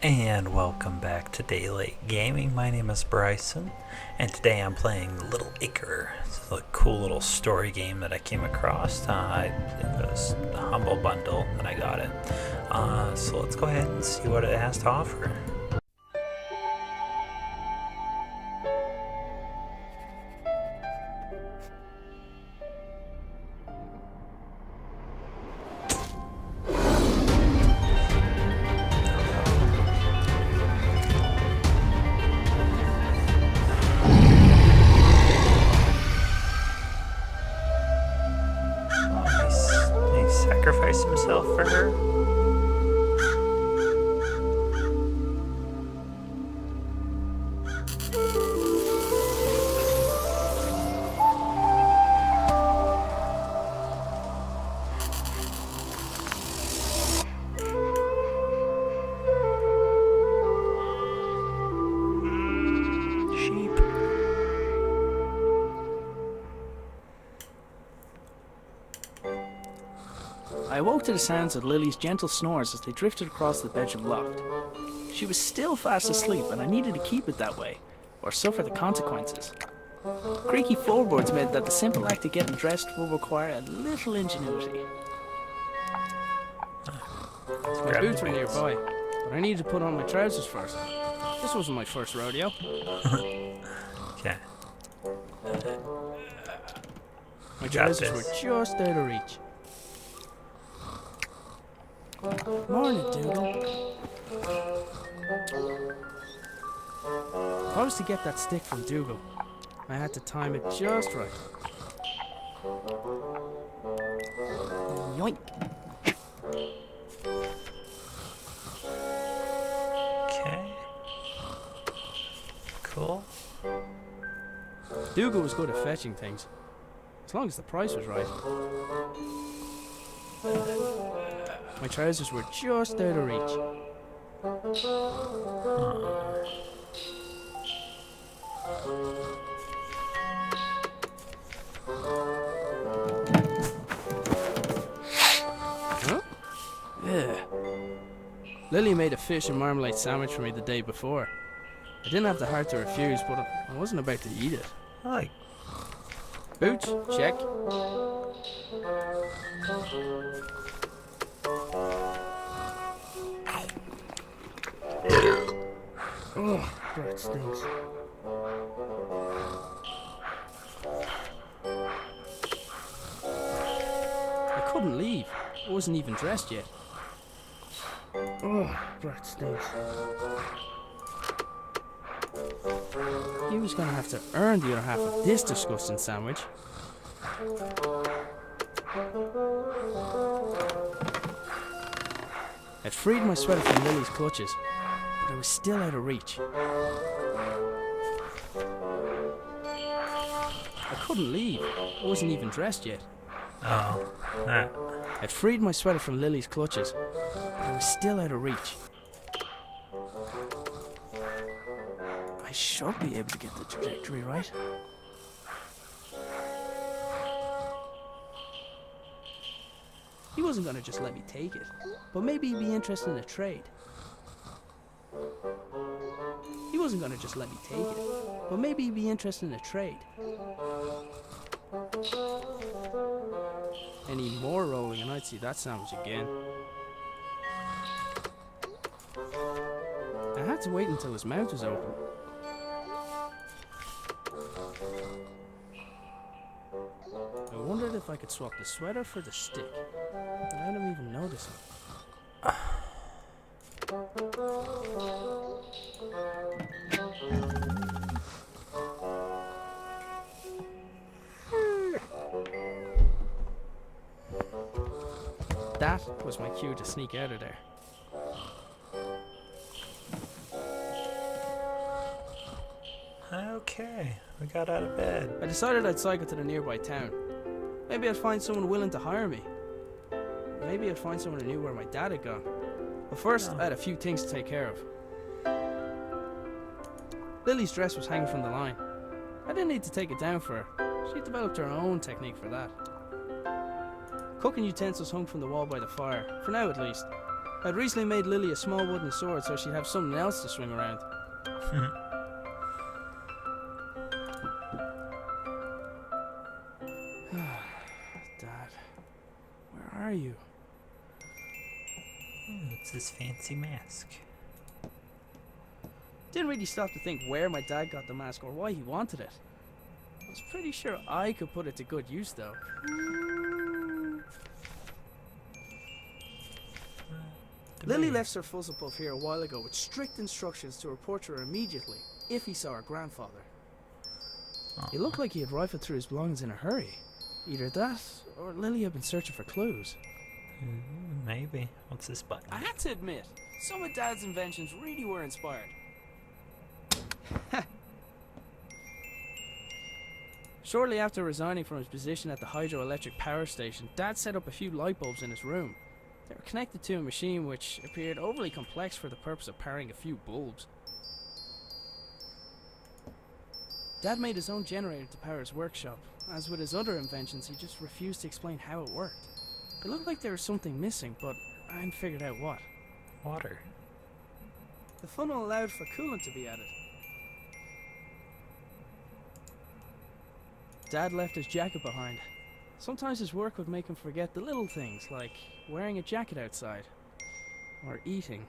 And welcome back to Daylight Gaming. My name is Bryson, and today I'm playing Little Acre. It's a cool little story game that I came across. It was a Humble Bundle, and I got it. So let's go ahead and see what it has to offer. Sacrifice himself for her? Sheep. I awoke to the sounds of Lily's gentle snores as they drifted across the bedroom loft. She was still fast asleep, and I needed to keep it that way, or suffer the consequences. Creaky floorboards meant that the simple act of getting dressed would require a little ingenuity. My boots were nearby, but I needed to put on my trousers first. This wasn't my first rodeo. Okay. My trousers were just out of reach. Morning, Dougal. If I was to get that stick from Dougal, I had to time it just right. Yoink! Okay. Cool. Dougal was good at fetching things, as long as the price was right. My trousers were just out of reach. Huh? Yeah. Lily made a fish and marmalade sandwich for me the day before. I didn't have the heart to refuse, but I wasn't about to eat it. Like, Boots, check. Oh, that stinks. I couldn't leave. I wasn't even dressed yet. Oh, that stinks. He was gonna have to earn the other half of this disgusting sandwich. I'd freed my sweater from Lily's clutches, but I was still out of reach. I couldn't leave. I wasn't even dressed yet. oh, that. I'd freed my sweater from Lily's clutches, but I was still out of reach. I should be able to get the trajectory right. He wasn't going to just let me take it, but maybe he'd be interested in a trade. He wasn't going to just let me take it, but maybe he'd be interested in a trade. Any more rolling and I'd see that sandwich again. I had to wait until his mouth was open. I wondered if I could swap the sweater for the stick without him even noticing. That was my cue to sneak out of there. Okay, we got out of bed. I decided I'd cycle to the nearby town. Maybe I'd find someone willing to hire me. Maybe I'd find someone who knew where my dad had gone. But first, I had a few things to take care of. Lily's dress was hanging from the line. I didn't need to take it down for her. She developed her own technique for that. Cooking utensils hung from the wall by the fire, for now at least. I'd recently made Lily a small wooden sword so she'd have something else to swing around. Dad, where are you? It's this fancy mask. Didn't really stop to think where my dad got the mask or why he wanted it. I was pretty sure I could put it to good use though. Lily left Sir Fuzzlepuff here a while ago with strict instructions to report to her immediately if he saw her grandfather. It looked like he had rifled through his belongings in a hurry. Either that, or Lily had been searching for clues. Maybe. What's this button? I had to admit, some of Dad's inventions really were inspired. Shortly after resigning from his position at the hydroelectric power station, Dad set up a few light bulbs in his room. They were connected to a machine which appeared overly complex for the purpose of powering a few bulbs. Dad made his own generator to power his workshop. As with his other inventions, he just refused to explain how it worked. It looked like there was something missing, but I hadn't figured out what. Water. The funnel allowed for coolant to be added. Dad left his jacket behind. Sometimes his work would make him forget the little things, like wearing a jacket outside. Or eating.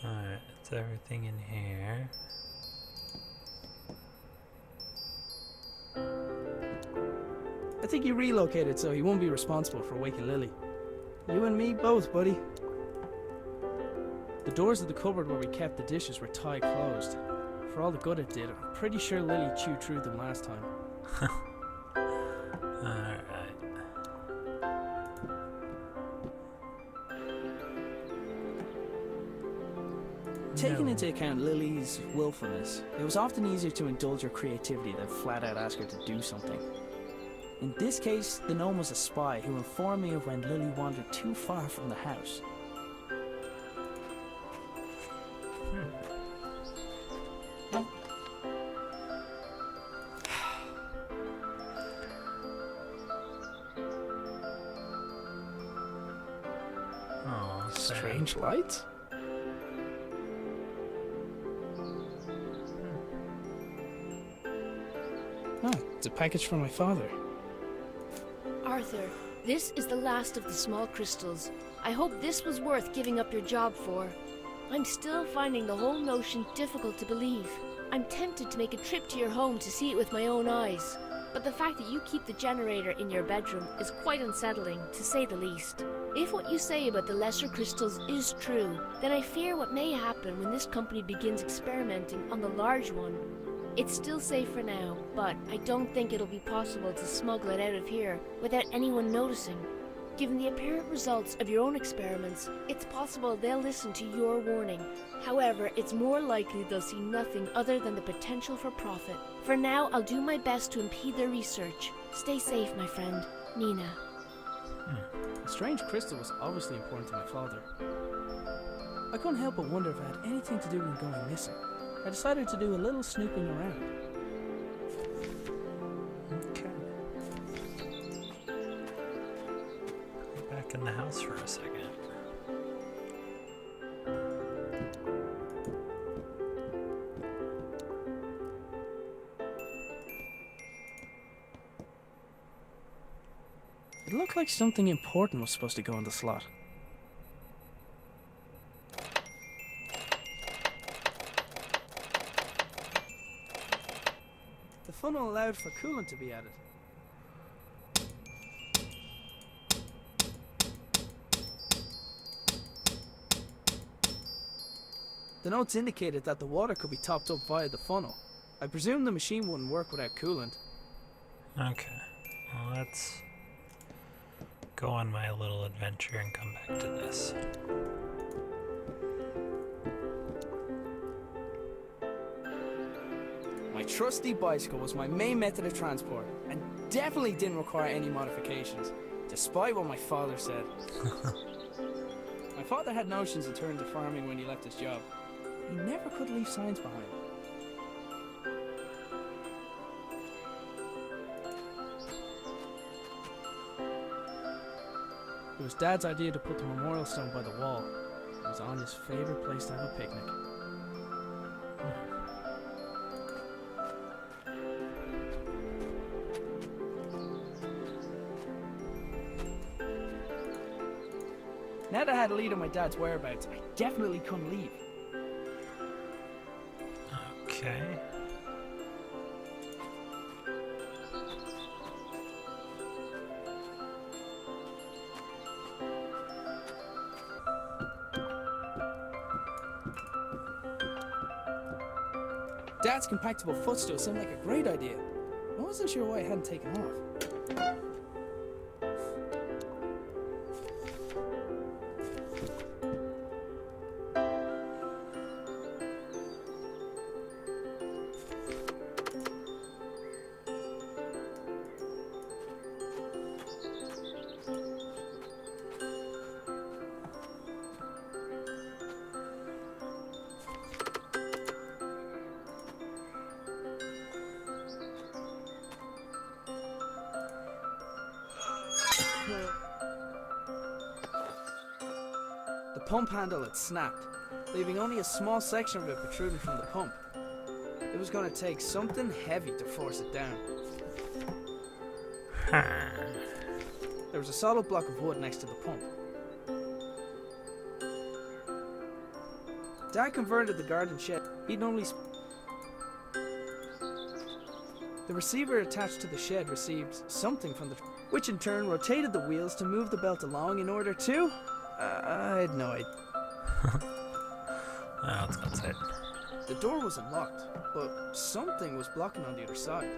Alright, that's everything in here. I think he relocated so he won't be responsible for waking Lily. You and me both, buddy. The doors of the cupboard where we kept the dishes were tied closed. For all the good it did, I'm pretty sure Lily chewed through them last time. Alright. Taking into account Lily's willfulness, it was often easier to indulge her creativity than flat out ask her to do something. In this case, the gnome was a spy who informed me of when Lily wandered too far from the house. Oh, Strange lights? Oh, it's a package from my father. Arthur, this is the last of the small crystals. I hope this was worth giving up your job for. I'm still finding the whole notion difficult to believe. I'm tempted to make a trip to your home to see it with my own eyes. But the fact that you keep the generator in your bedroom is quite unsettling, to say the least. If what you say about the lesser crystals is true, then I fear what may happen when this company begins experimenting on the large one. It's still safe for now, but I don't think it'll be possible to smuggle it out of here without anyone noticing. Given the apparent results of your own experiments, it's possible they'll listen to your warning. However, it's more likely they'll see nothing other than the potential for profit. For now, I'll do my best to impede their research. Stay safe, my friend. Nina. The strange crystal was obviously important to my father. I couldn't help but wonder if it had anything to do with him going missing. I decided to do a little snooping around. Okay. Go back in the house for a second. It looked like something important was supposed to go in the slot. The funnel allowed for coolant to be added. The notes indicated that the water could be topped up via the funnel. I presume the machine wouldn't work without coolant. Okay. Well, let's go on my little adventure and come back to this. My trusty bicycle was my main method of transport, and definitely didn't require any modifications, despite what my father said. My father had notions and turned to farming when he left his job. He never could leave signs behind. It was Dad's idea to put the memorial stone by the wall. It was Anya's favorite place to have a picnic. Now that I had a lead on my dad's whereabouts, I definitely couldn't leave. Okay. Dad's compactable footstool seemed like a great idea. I wasn't sure why it hadn't taken off. The pump handle had snapped, leaving only a small section of it protruding from the pump. It was going to take something heavy to force it down. There was a solid block of wood next to the pump. Dad converted the garden shed. He'd only the receiver attached to the shed received something from the which in turn rotated the wheels to move the belt along in order to I had no idea. Oh, it's gonna say it. The door wasn't locked, but something was blocking on the other side.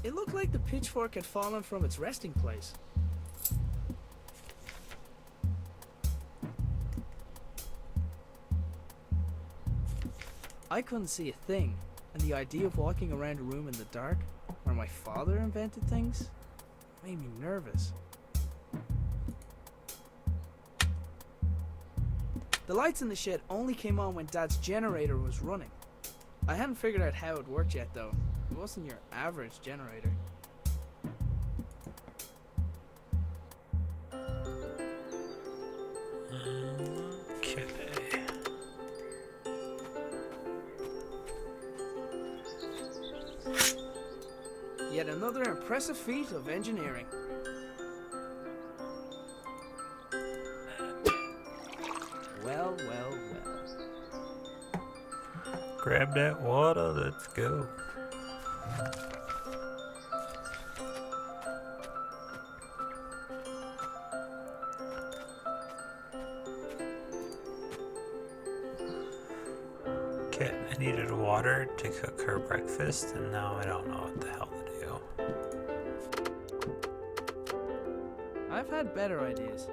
It looked like the pitchfork had fallen from its resting place. I couldn't see a thing, and the idea of walking around a room in the dark, where my father invented things, made me nervous. The lights in the shed only came on when Dad's generator was running. I hadn't figured out how it worked yet, though. It wasn't your average generator. Okay. Yet another impressive feat of engineering. Well, well, well. Grab that water, let's go. Okay, I needed water to cook her breakfast, and now I don't know what the hell to do. I've had better ideas.